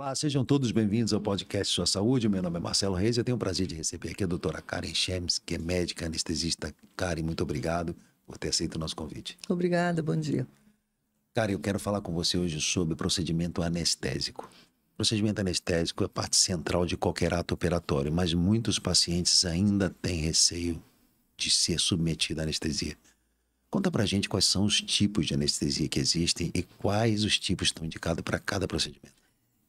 Olá, sejam todos bem-vindos ao podcast Sua Saúde. Meu nome é Marcelo Reis e eu tenho o prazer de receber aqui a doutora Karen Chemes, que é médica anestesista. Karen, muito obrigado por ter aceito o nosso convite. Obrigada, bom dia. Karen, eu quero falar com você hoje sobre procedimento anestésico. O procedimento anestésico é parte central de qualquer ato operatório, mas muitos pacientes ainda têm receio de ser submetido à anestesia. Conta pra gente quais são os tipos de anestesia que existem e quais os tipos estão indicados para cada procedimento.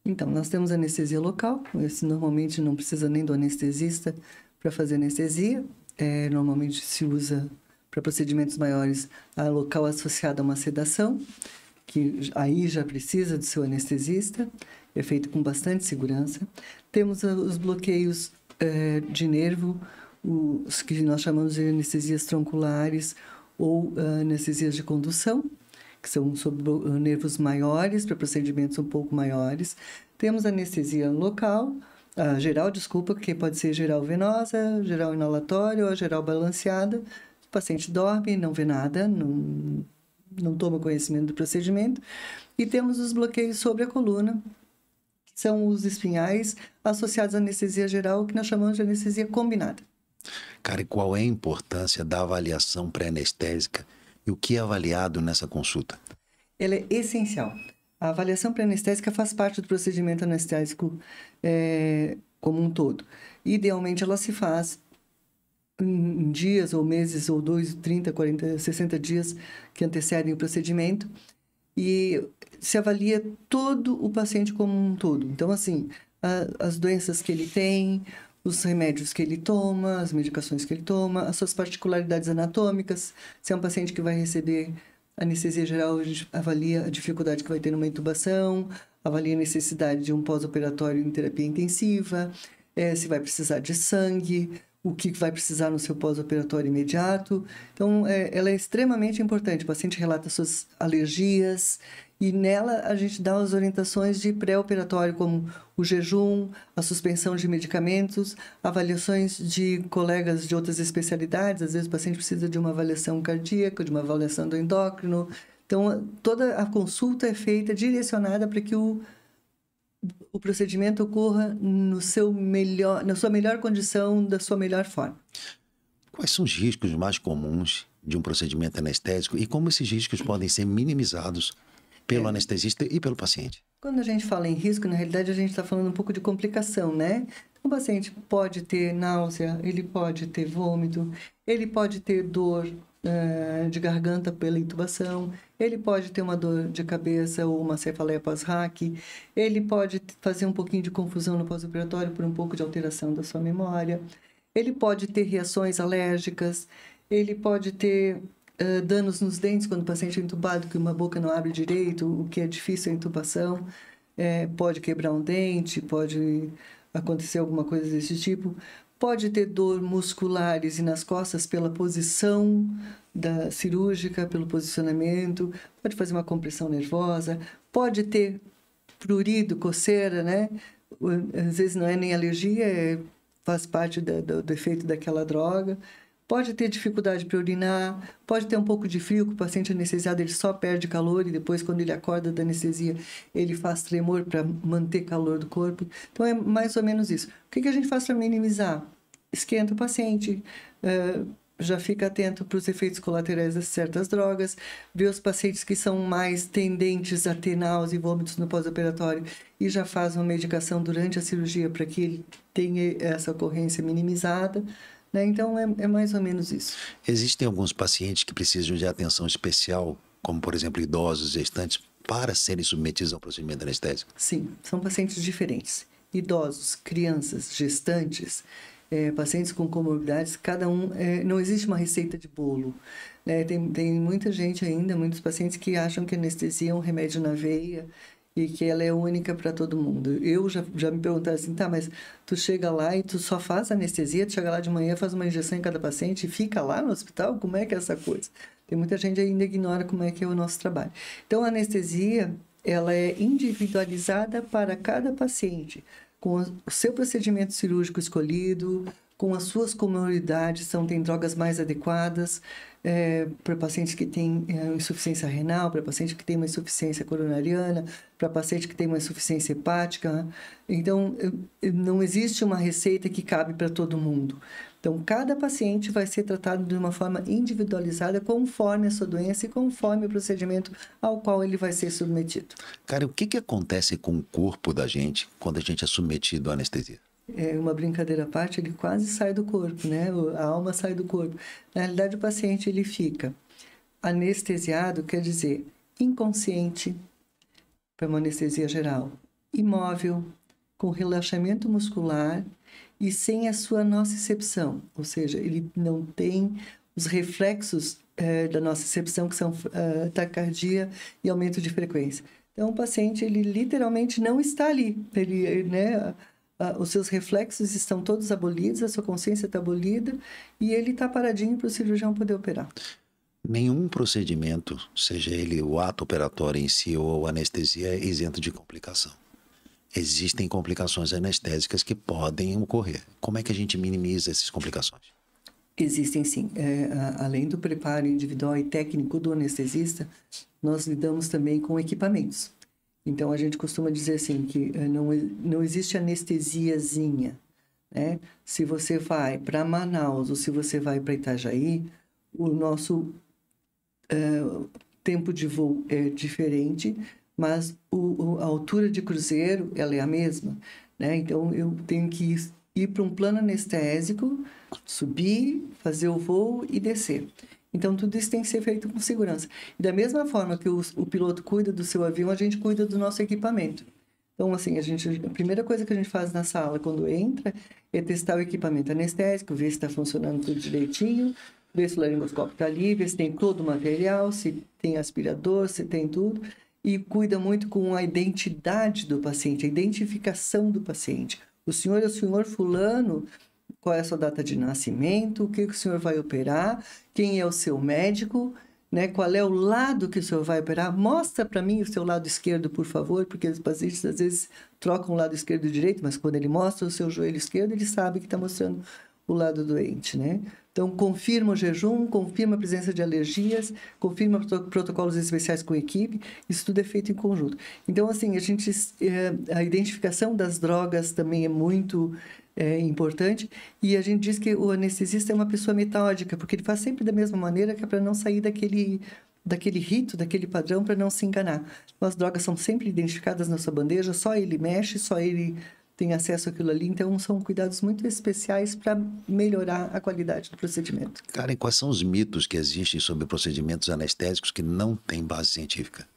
Então, nós temos anestesia local. Esse normalmente não precisa nem do anestesista para fazer anestesia. Normalmente se usa para procedimentos maiores a local associada a uma sedação, que aí já precisa do seu anestesista. É feito com bastante segurança. Temos os bloqueios de nervo, os que nós chamamos de anestesias tronculares ou anestesias de condução, que são sobre nervos maiores, para procedimentos um pouco maiores. Temos anestesia local, geral, que pode ser geral venosa, geral inalatória ou geral balanceada. O paciente dorme, não vê nada, não toma conhecimento do procedimento. E temos os bloqueios sobre a coluna, que são os espinhais associados à anestesia geral, que nós chamamos de anestesia combinada. Cara, e qual é a importância da avaliação pré-anestésica e o que é avaliado nessa consulta? Ela é essencial. A avaliação pré-anestésica faz parte do procedimento anestésico como um todo. Idealmente, ela se faz em dias ou meses ou 2, 30, 40, 60 dias que antecedem o procedimento e se avalia todo o paciente como um todo. Então, assim, as doenças que ele tem, os remédios que ele toma, as medicações que ele toma, as suas particularidades anatômicas. Se é um paciente que vai receber anestesia geral, a gente avalia a dificuldade que vai ter numa intubação, avalia a necessidade de um pós-operatório em terapia intensiva, se vai precisar de sangue, o que vai precisar no seu pós-operatório imediato. Então, ela é extremamente importante. O paciente relata suas alergias e nela a gente dá as orientações de pré-operatório, como o jejum, a suspensão de medicamentos, avaliações de colegas de outras especialidades. Às vezes o paciente precisa de uma avaliação cardíaca, de uma avaliação do endócrino. Então, toda a consulta é feita, direcionada para que o procedimento ocorra na sua melhor condição, da sua melhor forma. Quais são os riscos mais comuns de um procedimento anestésico e como esses riscos podem ser minimizados pelo anestesista e pelo paciente? Quando a gente fala em risco, na realidade a gente está falando um pouco de complicação, né? O paciente pode ter náusea, ele pode ter vômito, ele pode ter dor de garganta pela intubação, ele pode ter uma dor de cabeça ou uma cefaleia pós-RAC, ele pode fazer um pouquinho de confusão no pós-operatório por um pouco de alteração da sua memória, ele pode ter reações alérgicas, ele pode ter danos nos dentes quando o paciente é intubado, que uma boca não abre direito, o que é difícil a intubação, pode quebrar um dente, pode acontecer alguma coisa desse tipo. Pode ter dor musculares e nas costas pela posição cirúrgica, pelo posicionamento, pode fazer uma compressão nervosa, pode ter prurido, coceira, né? Às vezes não é nem alergia, faz parte do efeito daquela droga. Pode ter dificuldade para urinar, pode ter um pouco de frio, que o paciente anestesiado ele só perde calor e depois, quando ele acorda da anestesia, ele faz tremor para manter calor do corpo. Então, é mais ou menos isso. O que a gente faz para minimizar? Esquenta o paciente, já fica atento para os efeitos colaterais de certas drogas, vê os pacientes que são mais tendentes a ter náusea e vômitos no pós-operatório e já faz uma medicação durante a cirurgia para que ele tenha essa ocorrência minimizada. Então, é mais ou menos isso. Existem alguns pacientes que precisam de atenção especial, como, por exemplo, idosos, gestantes, para serem submetidos ao procedimento anestésico? Sim, são pacientes diferentes. Idosos, crianças, gestantes, pacientes com comorbidades, cada um... não existe uma receita de bolo. Tem muita gente ainda, muitos pacientes que acham que anestesia é um remédio na veia e que ela é única para todo mundo. Eu já me perguntaram assim, tá, mas tu chega lá e tu só faz anestesia, tu chega lá de manhã, faz uma injeção em cada paciente e fica lá no hospital? Como é que é essa coisa? Tem muita gente que ainda ignora como é que é o nosso trabalho. Então, a anestesia, ela é individualizada para cada paciente, com o seu procedimento cirúrgico escolhido, com as suas comorbidades, tem drogas mais adequadas, para pacientes que têm insuficiência renal, para paciente que tem uma insuficiência coronariana, para paciente que tem uma insuficiência hepática. Então, não existe uma receita que cabe para todo mundo. Então, cada paciente vai ser tratado de uma forma individualizada conforme a sua doença e conforme o procedimento ao qual ele vai ser submetido. Cara, o que acontece com o corpo da gente quando a gente é submetido à anestesia? É uma brincadeira à parte, ele quase sai do corpo, né? A alma sai do corpo. Na realidade, o paciente ele fica anestesiado, quer dizer, inconsciente, para uma anestesia geral, imóvel, com relaxamento muscular e sem a sua nocicepção, ou seja, ele não tem os reflexos da nocicepção, que são taquicardia e aumento de frequência. Então, o paciente, ele literalmente não está ali, ele, né? Os seus reflexos estão todos abolidos, a sua consciência está abolida e ele está paradinho para o cirurgião poder operar. Nenhum procedimento, seja ele o ato operatório em si ou a anestesia, é isento de complicação. Existem complicações anestésicas que podem ocorrer. Como é que a gente minimiza essas complicações? Existem sim. Além do preparo individual e técnico do anestesista, nós lidamos também com equipamentos. Então, a gente costuma dizer assim, que não existe anestesiazinha, né? Se você vai para Manaus ou se você vai para Itajaí, o nosso tempo de voo é diferente, mas a altura de cruzeiro, ela é a mesma, né? Então, eu tenho que ir para um plano anestésico, subir, fazer o voo e descer. Então, tudo isso tem que ser feito com segurança. E da mesma forma que o piloto cuida do seu avião, a gente cuida do nosso equipamento. Então, assim, a primeira coisa que a gente faz na sala, quando entra, é testar o equipamento anestésico, ver se está funcionando tudo direitinho, ver se o laringoscópio está ali, ver se tem todo o material, se tem aspirador, se tem tudo. E cuida muito com a identidade do paciente, a identificação do paciente. O senhor é o senhor fulano, qual é a sua data de nascimento, o que o senhor vai operar, quem é o seu médico, né? Qual é o lado que o senhor vai operar. Mostra para mim o seu lado esquerdo, por favor, porque os pacientes às vezes trocam o lado esquerdo e direito, mas quando ele mostra o seu joelho esquerdo, ele sabe que está mostrando o lado doente, né? Então, confirma o jejum, confirma a presença de alergias, confirma protocolos especiais com a equipe, isso tudo é feito em conjunto. Então, assim, a identificação das drogas também é muito importante, e a gente diz que o anestesista é uma pessoa metódica, porque ele faz sempre da mesma maneira, que é para não sair daquele rito, daquele padrão, para não se enganar. Então, as drogas são sempre identificadas na sua bandeja, só ele mexe, só ele tem acesso àquilo ali, então são cuidados muito especiais para melhorar a qualidade do procedimento. Karen, quais são os mitos que existem sobre procedimentos anestésicos que não têm base científica?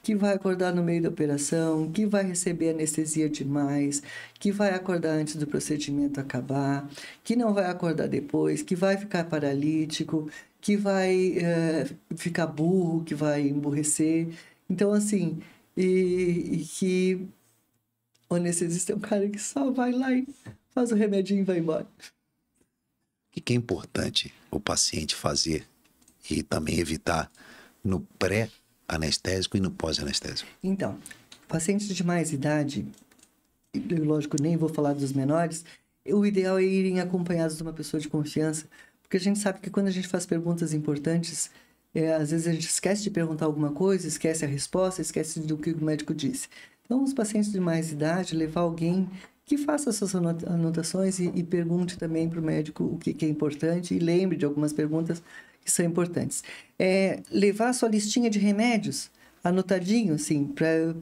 Que vai acordar no meio da operação, que vai receber anestesia demais, que vai acordar antes do procedimento acabar, que não vai acordar depois, que vai ficar paralítico, que vai ficar burro, que vai emburrecer. Então, assim, e que o anestesista é um cara que só vai lá e faz o remedinho e vai embora. O que é importante o paciente fazer e também evitar no pré-anestésico e no pós-anestésico? Então, pacientes de mais idade, lógico, nem vou falar dos menores, o ideal é irem acompanhados de uma pessoa de confiança, porque a gente sabe que quando a gente faz perguntas importantes, às vezes a gente esquece de perguntar alguma coisa, esquece a resposta, esquece do que o médico disse. Então, os pacientes de mais idade, levar alguém que faça suas anotações e pergunte também para o médico o que é importante e lembre de algumas perguntas que são importantes. Levar a sua listinha de remédios anotadinho, assim, para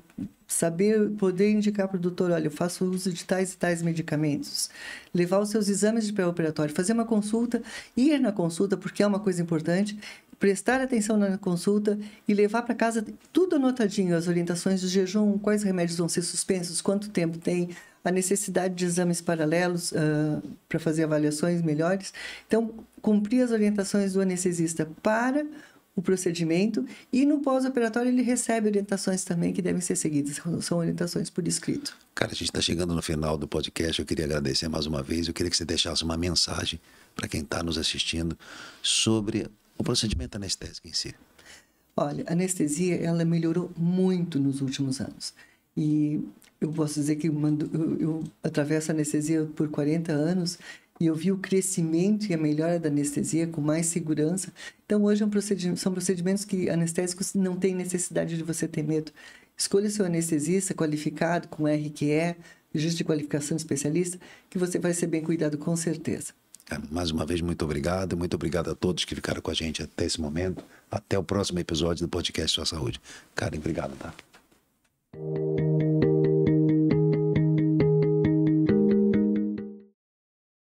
saber, poder indicar para o doutor, olha, eu faço uso de tais e tais medicamentos. Levar os seus exames de pré-operatório, fazer uma consulta, ir na consulta, porque é uma coisa importante, prestar atenção na consulta e levar para casa tudo anotadinho, as orientações do jejum, quais remédios vão ser suspensos, quanto tempo tem, a necessidade de exames paralelos para fazer avaliações melhores. Então, cumprir as orientações do anestesista para o procedimento e no pós-operatório ele recebe orientações também que devem ser seguidas, são orientações por escrito. Cara, a gente está chegando no final do podcast, eu queria agradecer mais uma vez, eu queria que você deixasse uma mensagem para quem está nos assistindo sobre o procedimento anestésico em si. Olha, a anestesia, ela melhorou muito nos últimos anos. E eu posso dizer que eu atravesso a anestesia por 40 anos e eu vi o crescimento e a melhora da anestesia com mais segurança. Então, hoje são procedimentos que anestésicos não têm necessidade de você ter medo. Escolha seu anestesista qualificado, com RQE, registro de qualificação de especialista, que você vai ser bem cuidado com certeza. Mais uma vez, muito obrigado a todos que ficaram com a gente até esse momento. Até o próximo episódio do podcast Sua Saúde. Karen, obrigado, tá?